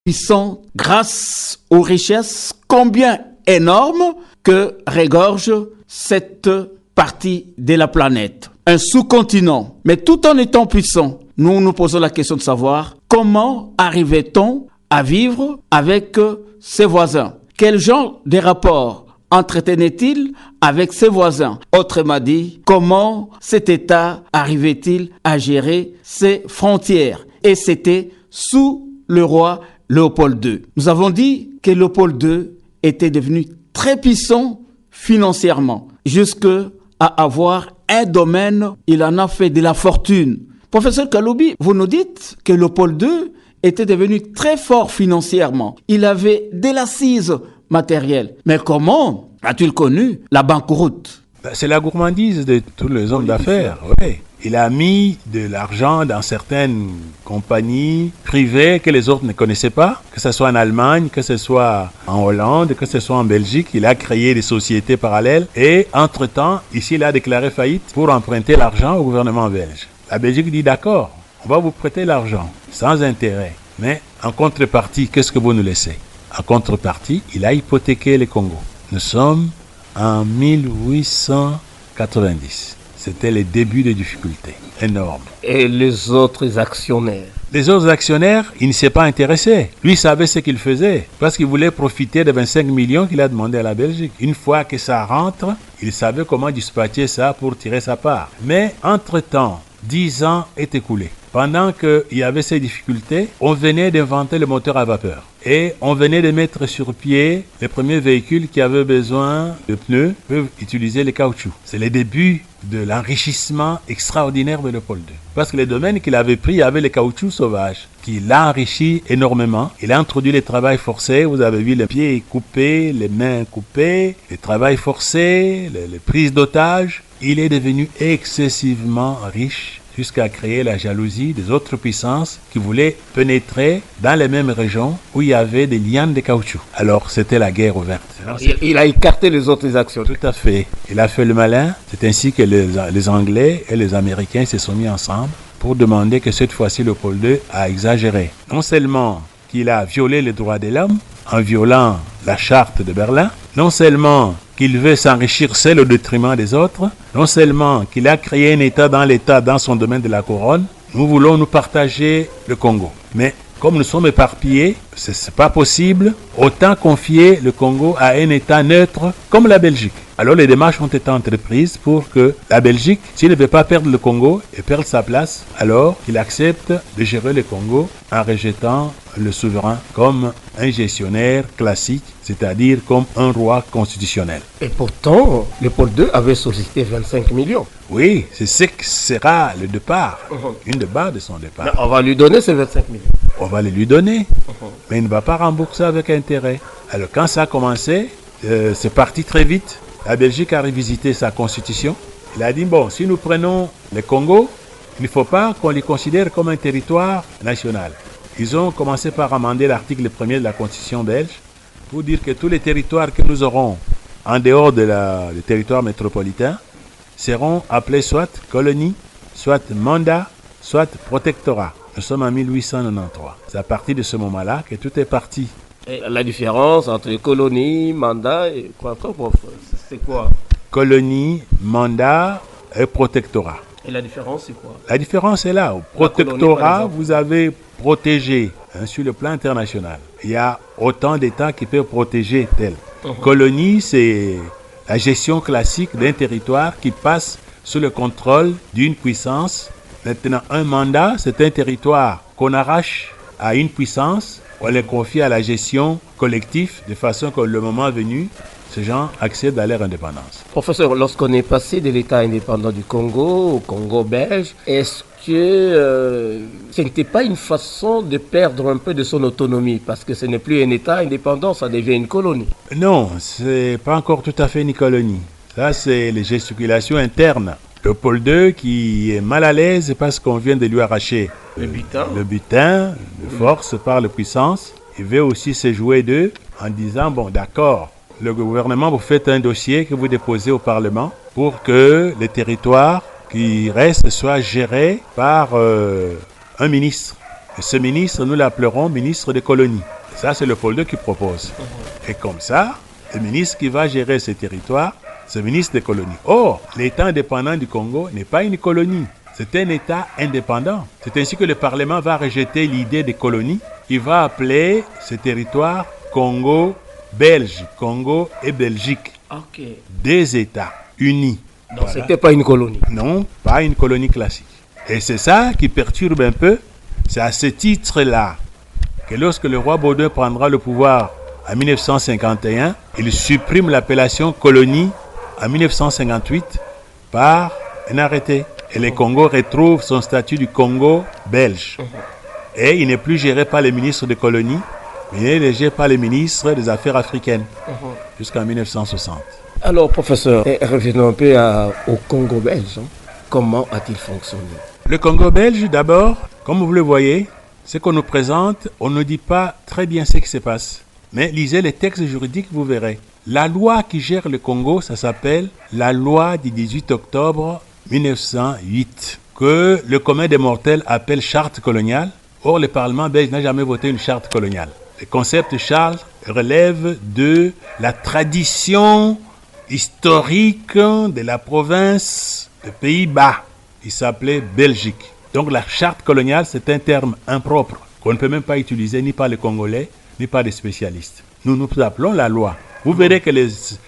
puissants grâce aux richesses combien énormes que regorge cette partie de la planète. Un sous-continent. Mais tout en étant puissant, nous nous posons la question de savoir comment arrivait-on à vivre avec ses voisins? Quel genre de rapport entretenait-il avec ses voisins? Autrement dit, comment cet État arrivait-il à gérer ses frontières? Et c'était sous le roi Léopold II. Nous avons dit que Léopold II était devenu très puissant financièrement, jusqu'à avoir un domaine, il en a fait de la fortune. Professeur Kaloubi, vous nous dites que Léopold II était devenu très fort financièrement. Il avait de l'assise matérielle. Mais comment a-t-il connu la banqueroute? C'est la gourmandise de tous les hommes d'affaires. Oui. Il a mis de l'argent dans certaines compagnies privées que les autres ne connaissaient pas, que ce soit en Allemagne, que ce soit en Hollande, que ce soit en Belgique. Il a créé des sociétés parallèles et, entre-temps, ici, il a déclaré faillite pour emprunter l'argent au gouvernement belge. La Belgique dit d'accord, on va vous prêter l'argent sans intérêt, mais en contrepartie, qu'est-ce que vous nous laissez? En contrepartie, il a hypothéqué le Congo. Nous sommes en 1890. C'était les débuts des difficultés énormes. Et les autres actionnaires? Les autres actionnaires, il ne s'est pas intéressé. Lui savait ce qu'il faisait parce qu'il voulait profiter des 25 millions qu'il a demandé à la Belgique. Une fois que ça rentre, il savait comment dispatcher ça pour tirer sa part. Mais entre-temps, 10 ans est écoulé. Pendant qu'il y avait ces difficultés, on venait d'inventer le moteur à vapeur. Et on venait de mettre sur pied les premiers véhicules qui avaient besoin de pneus, peuvent utiliser le caoutchouc. C'est le début de l'enrichissement extraordinaire de Léopold II. Parce que les domaines qu'il avait pris, il y avait le caoutchouc sauvage, qui l'a enrichi énormément. Il a introduit le travail forcé. Vous avez vu les pieds coupés, les mains coupées, le travail forcé, les prises d'otages. Il est devenu excessivement riche, jusqu'à créer la jalousie des autres puissances qui voulaient pénétrer dans les mêmes régions où il y avait des lianes de caoutchouc. Alors, c'était la guerre ouverte. Il a écarté les autres actions. Tout à fait. Il a fait le malin. C'est ainsi que les Anglais et les Américains se sont mis ensemble pour demander que cette fois-ci, Léopold II a exagéré. Non seulement qu'il a violé les droits de l'homme en violant la charte de Berlin, non seulement qu'il veut s'enrichir seul au détriment des autres, non seulement qu'il a créé un État dans son domaine de la couronne, nous voulons nous partager le Congo. Mais comme nous sommes éparpillés, ce n'est pas possible, autant confier le Congo à un État neutre comme la Belgique. Alors les démarches ont été entreprises pour que la Belgique, s'il ne veut pas perdre le Congo et perdre sa place, alors qu'il accepte de gérer le Congo en rejetant le souverain comme un gestionnaire classique, c'est-à-dire comme un roi constitutionnel. Et pourtant, Léopold II avait sollicité 25 millions. Oui, c'est ce que sera le départ, une des bases de son départ. Mais on va lui donner ces 25 millions. On va les lui donner, mais il ne va pas rembourser avec intérêt. Alors quand ça a commencé, c'est parti très vite. La Belgique a revisité sa constitution. Il a dit, bon, si nous prenons le Congo, il ne faut pas qu'on les considère comme un territoire national. Ils ont commencé par amender l'article 1er de la constitution belge pour dire que tous les territoires que nous aurons en dehors du territoire métropolitain seront appelés soit colonies, soit mandats, soit protectorats. Nous sommes en 1893. C'est à partir de ce moment-là que tout est parti. Et la différence entre colonie, mandat et quoi, c'est quoi? Colonie, mandat et protectorat. Et la différence, c'est quoi? La différence est là. Au protectorat, vous avez protégé sur le plan international. Il y a autant d'États qui peuvent protéger tel. Colonie, c'est la gestion classique d'un territoire qui passe sous le contrôle d'une puissance. Maintenant, un mandat, c'est un territoire qu'on arrache à une puissance. On les confie à la gestion collective de façon que le moment venu, ces gens accèdent à leur indépendance. Professeur, lorsqu'on est passé de l'État indépendant du Congo au Congo belge, est-ce que ce n'était pas une façon de perdre un peu de son autonomie? Parce que ce n'est plus un État indépendant, ça devient une colonie. Non, ce n'est pas encore tout à fait une colonie. Ça, c'est les gesticulations internes. Léopold II qui est mal à l'aise parce qu'on vient de lui arracher le butin de force par la puissance. Il veut aussi se jouer d'eux en disant, bon d'accord, le gouvernement, vous faites un dossier que vous déposez au Parlement pour que les territoires qui restent soient gérés par un ministre. Et ce ministre, nous l'appellerons ministre des colonies. Ça, c'est le pôle 2 qui propose. Et comme ça, le ministre qui va gérer ces territoires, c'est le ministre des colonies. Or, l'État indépendant du Congo n'est pas une colonie. C'est un État indépendant. C'est ainsi que le Parlement va rejeter l'idée des colonies. Il va appeler ces territoires Congo belge, Congo et Belgique. Ok. Des États unis. Donc, voilà. C'était pas une colonie. Non, pas une colonie classique. Et c'est ça qui perturbe un peu. C'est à ce titre-là que lorsque le roi Baudouin prendra le pouvoir en 1951, il supprime l'appellation colonie en 1958 par un arrêté. Et le Congo retrouve son statut du Congo belge. Et il n'est plus géré par les ministres des colonies, mais il est géré par les ministres des Affaires africaines jusqu'en 1960. Alors, professeur, revenons un peu au Congo belge. Comment a-t-il fonctionné? Le Congo belge, d'abord, comme vous le voyez, ce qu'on nous présente, on ne dit pas très bien ce qui se passe. Mais lisez les textes juridiques, vous verrez. La loi qui gère le Congo, ça s'appelle la loi du 18 octobre 1908, que le commun des mortels appelle charte coloniale. Or, le Parlement belge n'a jamais voté une charte coloniale. Le concept charte relève de la tradition historique de la province des Pays-Bas, qui s'appelait Belgique. Donc la charte coloniale, c'est un terme impropre qu'on ne peut même pas utiliser ni par les Congolais, ni par les spécialistes. Nous appelons la loi. Vous verrez que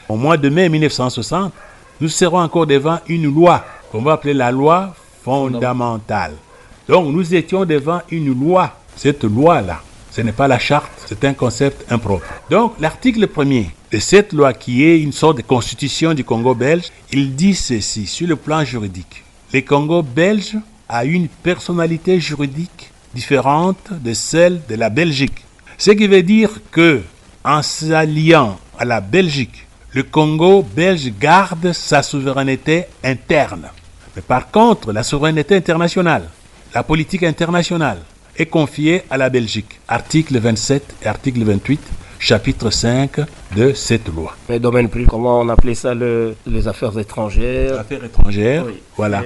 au mois de mai 1960, nous serons encore devant une loi qu'on va appeler la loi fondamentale. Donc nous étions devant une loi. Cette loi-là, ce n'est pas la charte, c'est un concept impropre. Donc l'article 1er de cette loi, qui est une sorte de constitution du Congo belge, il dit ceci sur le plan juridique. Le Congo belge a une personnalité juridique différente de celle de la Belgique. Ce qui veut dire que, en s'alliant à la Belgique, le Congo belge garde sa souveraineté interne. Mais par contre, la souveraineté internationale, la politique internationale, est confiée à la Belgique. Article 27 et article 28, chapitre 5 de cette loi. Mais domaine plus, comment on appelait ça, les affaires étrangères? Les affaires étrangères, oui. Voilà.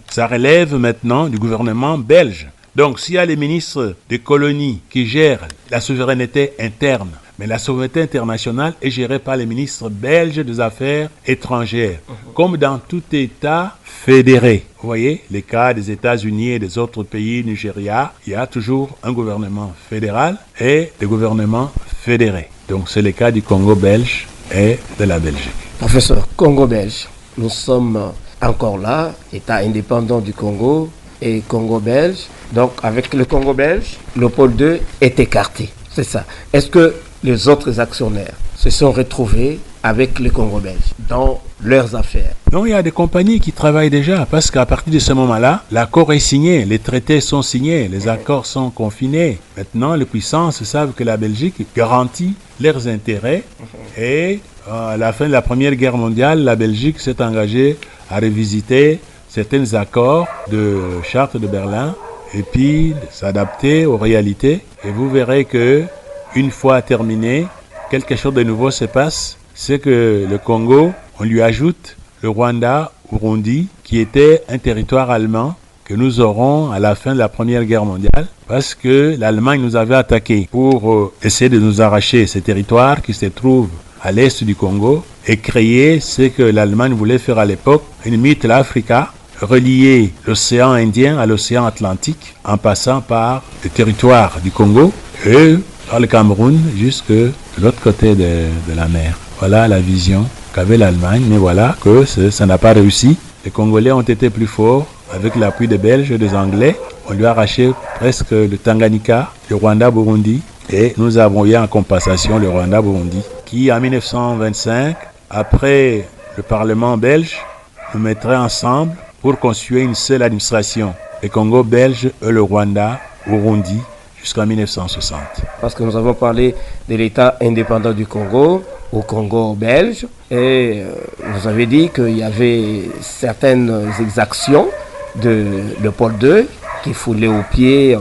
Ça relève maintenant du gouvernement belge. Donc, s'il y a les ministres des colonies qui gèrent la souveraineté interne, mais la souveraineté internationale est gérée par les ministres belges des affaires étrangères, comme dans tout État fédéré. Vous voyez, les cas des États-Unis et des autres pays, Nigeria, il y a toujours un gouvernement fédéral et des gouvernements fédérés. Donc, c'est le cas du Congo belge et de la Belgique. Professeur, Congo belge, nous sommes encore là, État indépendant du Congo et Congo belge. Donc, avec le Congo belge, le pôle 2 est écarté. C'est ça. Est-ce que les autres actionnaires se sont retrouvés avec le Congo belge dans leurs affaires? Non, il y a des compagnies qui travaillent déjà, parce qu'à partir de ce moment-là, l'accord est signé, les traités sont signés, les accords sont confinés. Maintenant, les puissances savent que la Belgique garantit leurs intérêts et à la fin de la Première Guerre mondiale, la Belgique s'est engagée à revisiter certains accords de Charte de Berlin et puis s'adapter aux réalités. Et vous verrez que une fois terminé, quelque chose de nouveau se passe. C'est que le Congo, on lui ajoute le Rwanda, Burundi, qui était un territoire allemand que nous aurons à la fin de la Première Guerre mondiale, parce que l'Allemagne nous avait attaqués pour essayer de nous arracher ces territoires qui se trouvent à l'est du Congo et créer ce que l'Allemagne voulait faire à l'époque, une Middle Africa, relier l'océan Indien à l'océan Atlantique en passant par le territoire du Congo et par le Cameroun jusque de l'autre côté de la mer. Voilà la vision qu'avait l'Allemagne, mais voilà que ça n'a pas réussi. Les Congolais ont été plus forts avec l'appui des Belges et des Anglais. On lui a arraché presque le Tanganyika, le Rwanda-Burundi, et nous avons eu en compensation le Rwanda-Burundi, qui en 1925, après le Parlement belge, nous mettrait ensemble pour construire une seule administration, le Congo belge et le Rwanda-Burundi, jusqu'en 1960. Parce que nous avons parlé de l'État indépendant du Congo, au Congo belge, et vous avez dit qu'il y avait certaines exactions de pôle 2 qui foulaient aux pieds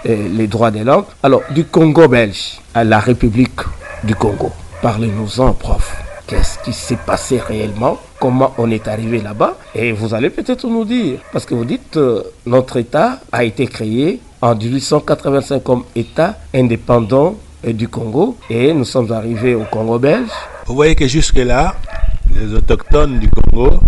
les droits des langues. Alors, du Congo belge à la République du Congo, parlez-nous-en, prof. Qu'est-ce qui s'est passé réellement? Comment on est arrivé là-bas? Et vous allez peut-être nous dire, parce que vous dites notre État a été créé en 1885 comme État indépendant du Congo et nous sommes arrivés au Congo belge. Vous voyez que jusque-là, les autochtones du Congo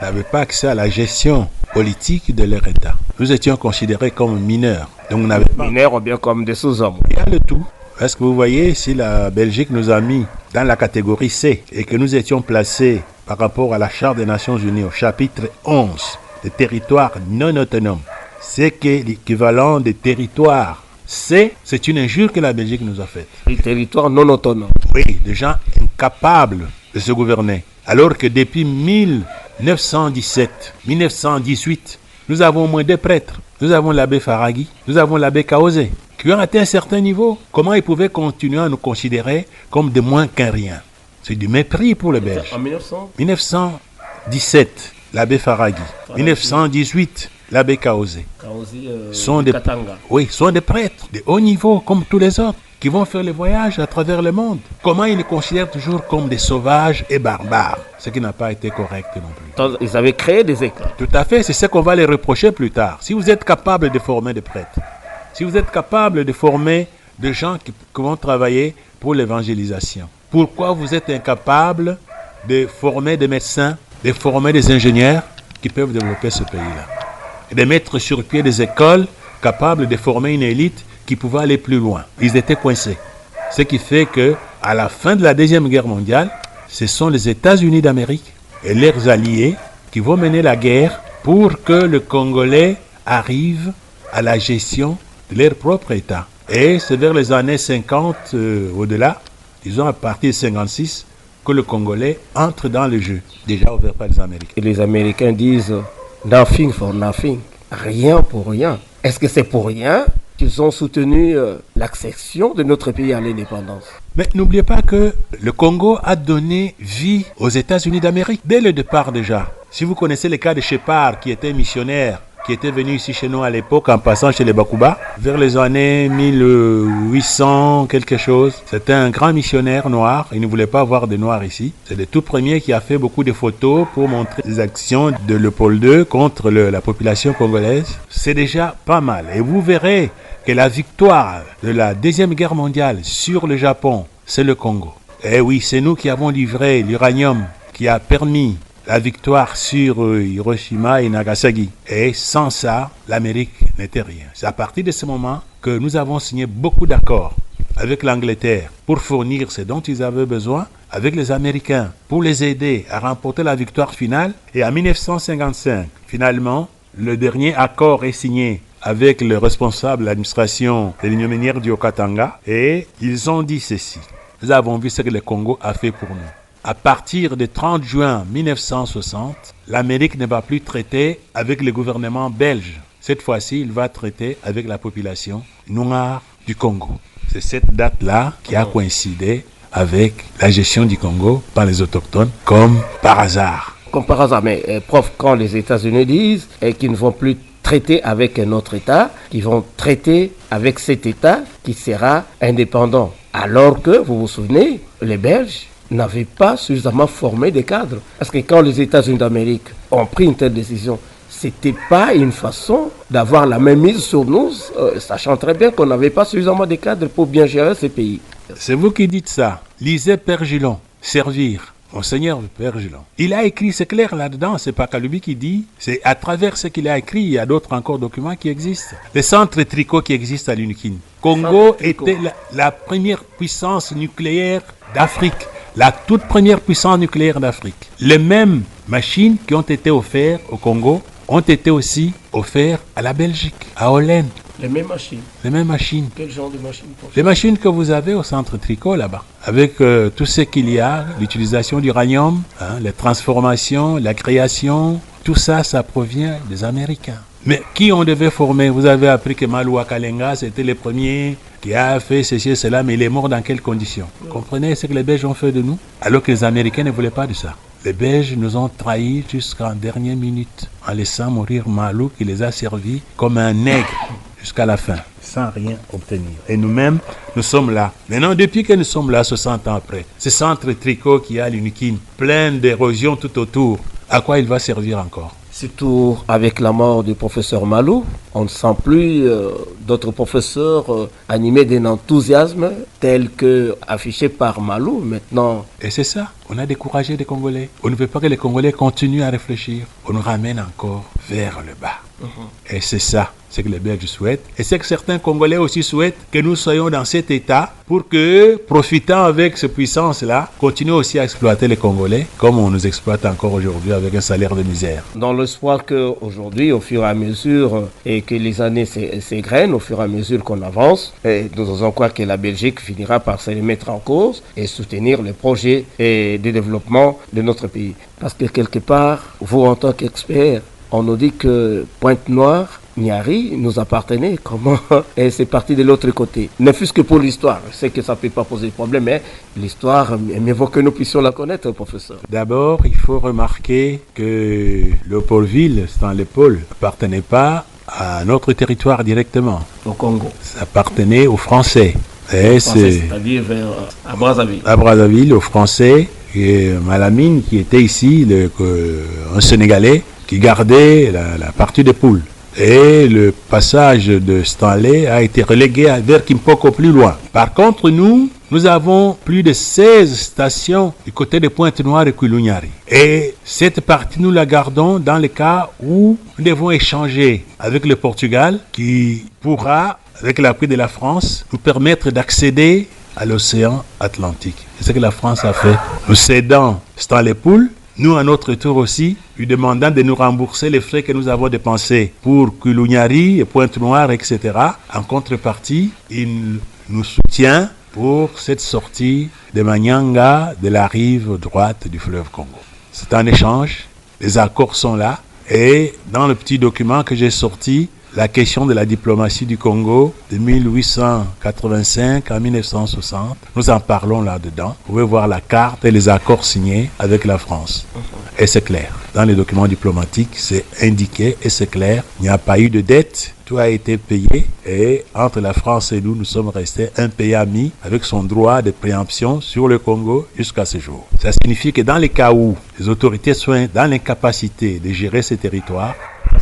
n'avaient pas accès à la gestion politique de leur État. Nous étions considérés comme mineurs. Donc on n'avait pas... Mineurs ou bien comme des sous-hommes. Il y a le tout. Parce que vous voyez, si la Belgique nous a mis dans la catégorie C et que nous étions placés par rapport à la Charte des Nations Unies au chapitre 11 des territoires non autonomes, c'est que l'équivalent des territoires C, c'est une injure que la Belgique nous a faite. Les territoires non autonomes. Oui, des gens incapables de se gouverner. Alors que depuis 1917, 1918, nous avons au moins deux prêtres. Nous avons l'abbé Faraghi, nous avons l'abbé Kaosé, qui ont atteint un certain niveau. Comment ils pouvaient continuer à nous considérer comme de moins qu'un rien? C'est du mépris pour les Belges. En 1917, l'abbé Faraghi. 1918, l'abbé Kaosé. Sont des Katanga. Oui, sont des prêtres de haut niveau, comme tous les autres, qui vont faire les voyages à travers le monde. Comment ils les considèrent toujours comme des sauvages et barbares? Ce qui n'a pas été correct non plus. Donc, ils avaient créé des écoles. Tout à fait, c'est ce qu'on va les reprocher plus tard. Si vous êtes capable de former des prêtres, si vous êtes capable de former des gens qui vont travailler pour l'évangélisation, pourquoi vous êtes incapable de former des médecins, de former des ingénieurs qui peuvent développer ce pays-là? Et de mettre sur pied des écoles capables de former une élite qui pouvait aller plus loin. Ils étaient coincés. Ce qui fait que, à la fin de la Deuxième Guerre mondiale, ce sont les États-Unis d'Amérique et leurs alliés qui vont mener la guerre pour que le Congolais arrive à la gestion de leur propre État. Et c'est vers les années 50 au-delà, disons à partir de 56, que le Congolais entre dans le jeu, déjà ouvert par les Américains. Et les Américains disent nothing for nothing, rien pour rien. Est-ce que c'est pour rien qu'ils ont soutenu l'accession de notre pays à l'indépendance? Mais n'oubliez pas que le Congo a donné vie aux États-Unis d'Amérique dès le départ déjà. Si vous connaissez le cas de Shepard, qui était missionnaire, qui était venu ici chez nous à l'époque en passant chez les Bakuba, vers les années 1800 quelque chose. C'était un grand missionnaire noir, il ne voulait pas voir de noirs ici. C'est le tout premier qui a fait beaucoup de photos pour montrer les actions de Léopold II contre la population congolaise. C'est déjà pas mal. Et vous verrez que la victoire de la Deuxième Guerre mondiale sur le Japon, c'est le Congo. Et oui, c'est nous qui avons livré l'uranium qui a permis la victoire sur Hiroshima et Nagasaki. Et sans ça, l'Amérique n'était rien. C'est à partir de ce moment que nous avons signé beaucoup d'accords avec l'Angleterre pour fournir ce dont ils avaient besoin, avec les Américains pour les aider à remporter la victoire finale. Et en 1955, finalement, le dernier accord est signé avec le responsable de l'administration de l'Union minière du Haut-Katanga. Et ils ont dit ceci. Nous avons vu ce que le Congo a fait pour nous. À partir du 30 juin 1960, l'Amérique ne va plus traiter avec le gouvernement belge. Cette fois-ci, il va traiter avec la population noire du Congo. C'est cette date-là qui a coïncidé avec la gestion du Congo par les autochtones, comme par hasard. Comme par hasard, mais prof, quand les États-Unis disent qu'ils ne vont plus traiter avec un autre État, qu'ils vont traiter avec cet État qui sera indépendant. Alors que, vous vous souvenez, les Belges n'avaient pas suffisamment formé des cadres. Parce que quand les États-Unis d'Amérique ont pris une telle décision, c'était pas une façon d'avoir la même mise sur nous, sachant très bien qu'on n'avait pas suffisamment de cadres pour bien gérer ces pays. C'est vous qui dites ça. Lisez Père Gillon, Servir, Monseigneur Père Gillon. Il a écrit, c'est clair là-dedans, c'est pas Kaloubi qui dit, c'est à travers ce qu'il a écrit, il y a d'autres encore documents qui existent. Le centre tricot qui existe à l'UNIKIN. Congo était la première puissance nucléaire d'Afrique. La toute première puissance nucléaire d'Afrique. Les mêmes machines qui ont été offertes au Congo ont été aussi offertes à la Belgique, à Hollande. Les mêmes machines. Les mêmes machines. Quel genre de machines? Les machines que vous avez au centre tricot là-bas. Avec tout ce qu'il y a, l'utilisation d'uranium, les transformations, la création, tout ça, ça provient des Américains. Mais qui on devait former? Vous avez appris que Malou Kalenga, c'était le premier qui a fait ceci et cela, mais il est mort dans quelles conditions? Vous comprenez ce que les Belges ont fait de nous? Alors que les Américains ne voulaient pas de ça. Les Belges nous ont trahis jusqu'en dernière minute, en laissant mourir Malou qui les a servis comme un nègre jusqu'à la fin, sans rien obtenir. Et nous-mêmes, nous sommes là. Maintenant, depuis que nous sommes là, 60 ans après, ce centre tricot qui a l'UNIKIN, plein d'érosion tout autour, à quoi il va servir encore? Surtout avec la mort du professeur Malou, on ne sent plus d'autres professeurs animés d'un enthousiasme tel que affiché par Malou maintenant. Et c'est ça, on a découragé les Congolais. On ne veut pas que les Congolais continuent à réfléchir. On nous ramène encore vers le bas. Et c'est ça, c'est que les Belges souhaitent. Et c'est que certains Congolais aussi souhaitent que nous soyons dans cet état pour que, profitant avec cette puissance-là, continuent aussi à exploiter les Congolais comme on nous exploite encore aujourd'hui avec un salaire de misère. Dans l'espoir qu'aujourd'hui, au fur et à mesure, et que les années s'égrènent, au fur et à mesure qu'on avance, et nous osons croire que la Belgique finira par se mettre en cause et soutenir les projets de développement de notre pays. Parce que quelque part, vous en tant qu'expert, on nous dit que Pointe-Noire, Niari nous appartenait. Comment? Et c'est parti de l'autre côté. Ne fût-ce que pour l'histoire. Je sais que ça ne peut pas poser de problème, mais l'histoire, mieux vaut que nous puissions la connaître, professeur. D'abord, il faut remarquer que Léopoldville, Stanley-Paul, n'appartenait pas à notre territoire directement. Au Congo. Ça appartenait aux Français. Et c'est-à-dire à Brazzaville. À Brazzaville, aux Français. Et Malamine, qui était ici, un Sénégalais, qui gardait la partie des poules. Et le passage de Stanley a été relégué vers Kimpoko plus loin. Par contre, nous avons plus de 16 stations du côté de Pointe-Noire et Koulougnari. Et cette partie, nous la gardons dans le cas où nous devons échanger avec le Portugal, qui pourra, avec l'appui de la France, nous permettre d'accéder à l'océan Atlantique. C'est ce que la France a fait. Nous cédons Stanley-Poul, nous, à notre tour aussi, lui demandant de nous rembourser les frais que nous avons dépensés pour Koulougnari et Pointe-Noire, etc. En contrepartie, il nous soutient pour cette sortie de Manyanga de la rive droite du fleuve Congo. C'est un échange, les accords sont là, et dans le petit document que j'ai sorti, la question de la diplomatie du Congo de 1885 à 1960, nous en parlons là-dedans. Vous pouvez voir la carte et les accords signés avec la France. Et c'est clair. Dans les documents diplomatiques, c'est indiqué et c'est clair. Il n'y a pas eu de dette. Tout a été payé. Et entre la France et nous sommes restés un pays ami avec son droit de préemption sur le Congo jusqu'à ce jour. Ça signifie que dans les cas où les autorités sont dans l'incapacité de gérer ces territoires,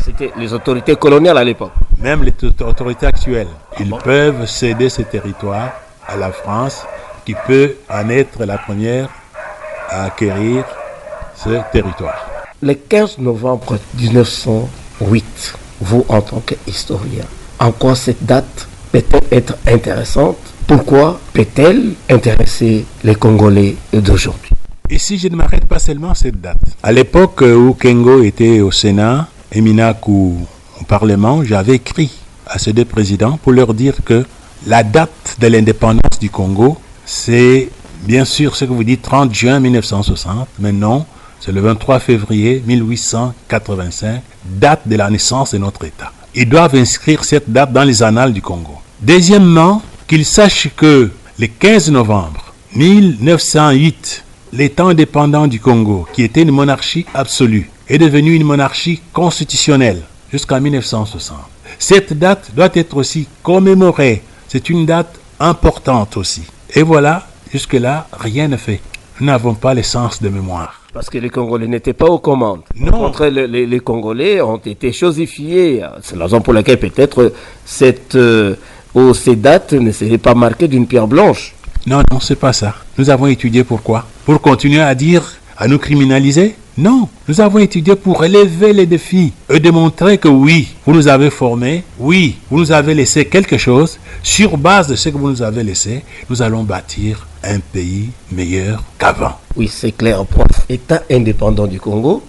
c'était les autorités coloniales à l'époque. Même les autorités actuelles, ils peuvent céder ces territoires à la France, qui peut en être la première à acquérir ce territoire. Le 15 novembre 1908, vous en tant qu'historien, en quoi cette date peut-elle être intéressante? Pourquoi peut-elle intéresser les Congolais d'aujourd'hui? Ici, je ne m'arrête pas seulement à cette date. À l'époque où Kengo était au Sénat, et Minakou au Parlement, j'avais écrit à ces deux présidents pour leur dire que la date de l'indépendance du Congo, c'est bien sûr ce que vous dites 30 juin 1960, mais non, c'est le 23 février 1885, date de la naissance de notre État. Ils doivent inscrire cette date dans les annales du Congo. Deuxièmement, qu'ils sachent que le 15 novembre 1908, l'État indépendant du Congo, qui était une monarchie absolue, est devenue une monarchie constitutionnelle jusqu'en 1960. Cette date doit être aussi commémorée. C'est une date importante aussi. Et voilà, jusque-là, rien ne fait. Nous n'avons pas le sens de mémoire. Parce que les Congolais n'étaient pas aux commandes. Non. Au contraire, les Congolais ont été chosifiés. C'est la raison pour laquelle peut-être ces dates ne seraient pas marquées d'une pierre blanche. Non, c'est pas ça. Nous avons étudié pourquoi? Pour continuer à dire, à nous criminaliser? Non, nous avons étudié pour relever les défis et démontrer que oui, vous nous avez formés, oui, vous nous avez laissé quelque chose. Sur base de ce que vous nous avez laissé, nous allons bâtir un pays meilleur qu'avant. Oui, c'est clair, prof. État indépendant du Congo,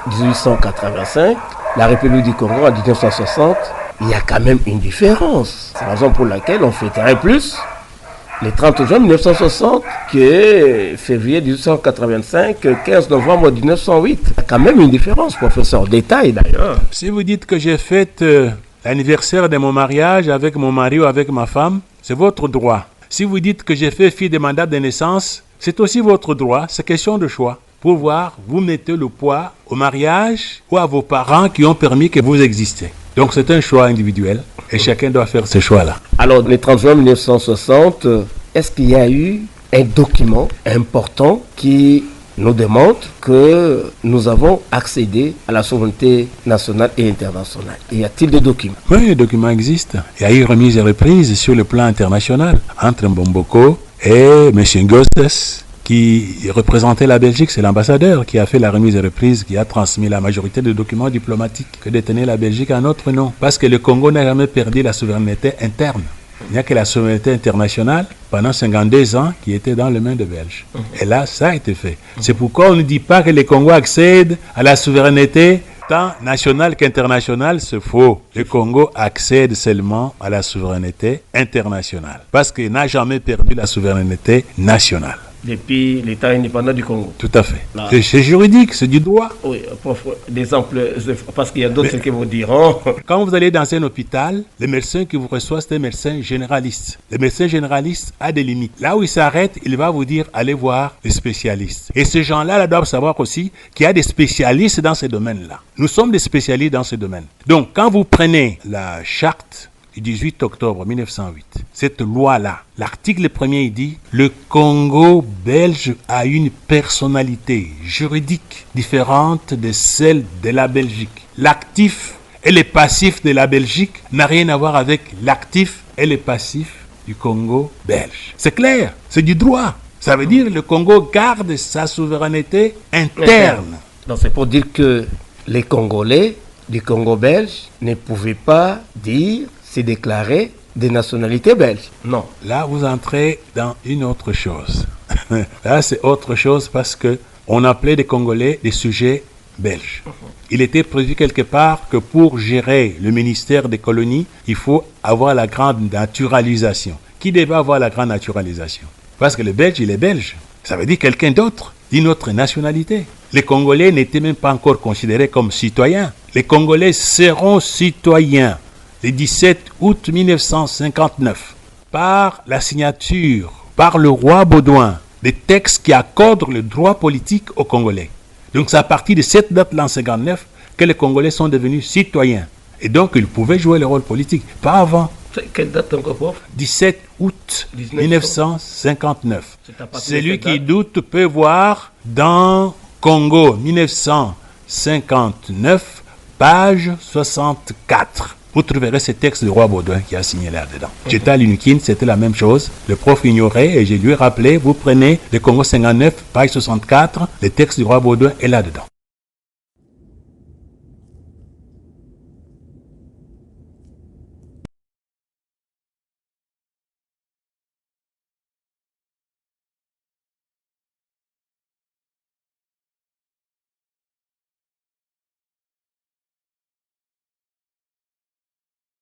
1885, la République du Congo en 1960, il y a quand même une différence. C'est la raison pour laquelle on fêterait plus le 30 juin 1960 que février 1885, 15 novembre 1908. Il y a quand même une différence, professeur. Détail d'ailleurs. Si vous dites que j'ai fête l'anniversaire de mon mariage avec mon mari ou avec ma femme, c'est votre droit. Si vous dites que j'ai fait fi des mandats de naissance, c'est aussi votre droit. C'est question de choix. Pour voir, vous mettez le poids au mariage ou à vos parents qui ont permis que vous existiez. Donc c'est un choix individuel et chacun doit faire ce choix-là. Alors, le 30 juin 1960, est-ce qu'il y a eu un document important qui nous démontre que nous avons accédé à la souveraineté nationale et internationale. Et y a-t-il des documents? Oui, les documents existent. Il y a eu remise et reprise sur le plan international entre Mbomboko et M. Ngostes, qui représentait la Belgique. C'est l'ambassadeur qui a fait la remise et reprise, qui a transmis la majorité des documents diplomatiques que détenait la Belgique à notre nom. Parce que le Congo n'a jamais perdu la souveraineté interne. Il n'y a que la souveraineté internationale pendant 52 ans qui était dans les mains des Belges. Et là, ça a été fait. C'est pourquoi on ne dit pas que le Congo accède à la souveraineté tant nationale qu'internationale. C'est faux. Le Congo accède seulement à la souveraineté internationale. Parce qu'il n'a jamais perdu la souveraineté nationale. Depuis l'État indépendant du Congo. Tout à fait. C'est juridique, c'est du droit. Oui, d'exemple, parce qu'il y a d'autres qui vous diront. Quand vous allez dans un hôpital, le médecin qui vous reçoit, c'est un médecin généraliste. Le médecin généraliste a des limites. Là où il s'arrête, il va vous dire, allez voir les spécialistes. Et ces gens-là doivent savoir aussi qu'il y a des spécialistes dans ces domaines-là. Nous sommes des spécialistes dans ces domaines. Donc, quand vous prenez la charte du 18 octobre 1908, cette loi-là, l'article 1er, il dit « Le Congo belge a une personnalité juridique différente de celle de la Belgique. L'actif et le passif de la Belgique n'a rien à voir avec l'actif et le passif du Congo belge. » C'est clair, c'est du droit. Ça veut dire que le Congo garde sa souveraineté interne. Donc c'est pour dire que les Congolais du Congo belge ne pouvaient pas dire, se déclarer des nationalités belges. Non. Là, vous entrez dans une autre chose. Là, c'est autre chose parce que on appelait des Congolais des sujets belges. Il était prévu quelque part que pour gérer le ministère des colonies, il faut avoir la grande naturalisation. Qui devait avoir la grande naturalisation? Parce que le Belge, il est belge. Ça veut dire quelqu'un d'autre, d'une autre nationalité. Les Congolais n'étaient même pas encore considérés comme citoyens. Les Congolais seront citoyens le 17 août 1959 par la signature par le roi Baudouin des textes qui accordent le droit politique aux Congolais. Donc c'est à partir de cette date-là en 1959 que les Congolais sont devenus citoyens. Et donc ils pouvaient jouer le rôle politique. Pas avant. Quelle date encore, prof? 17 août 1959. Celui qui doute peut voir dans Congo 1959, page 64. Vous trouverez ce texte du roi Baudouin qui a signé là-dedans. J'étais à l'UNIKIN, c'était la même chose. Le prof ignorait et je lui ai rappelé, vous prenez le Congo 59, page 64, le texte du roi Baudouin est là-dedans.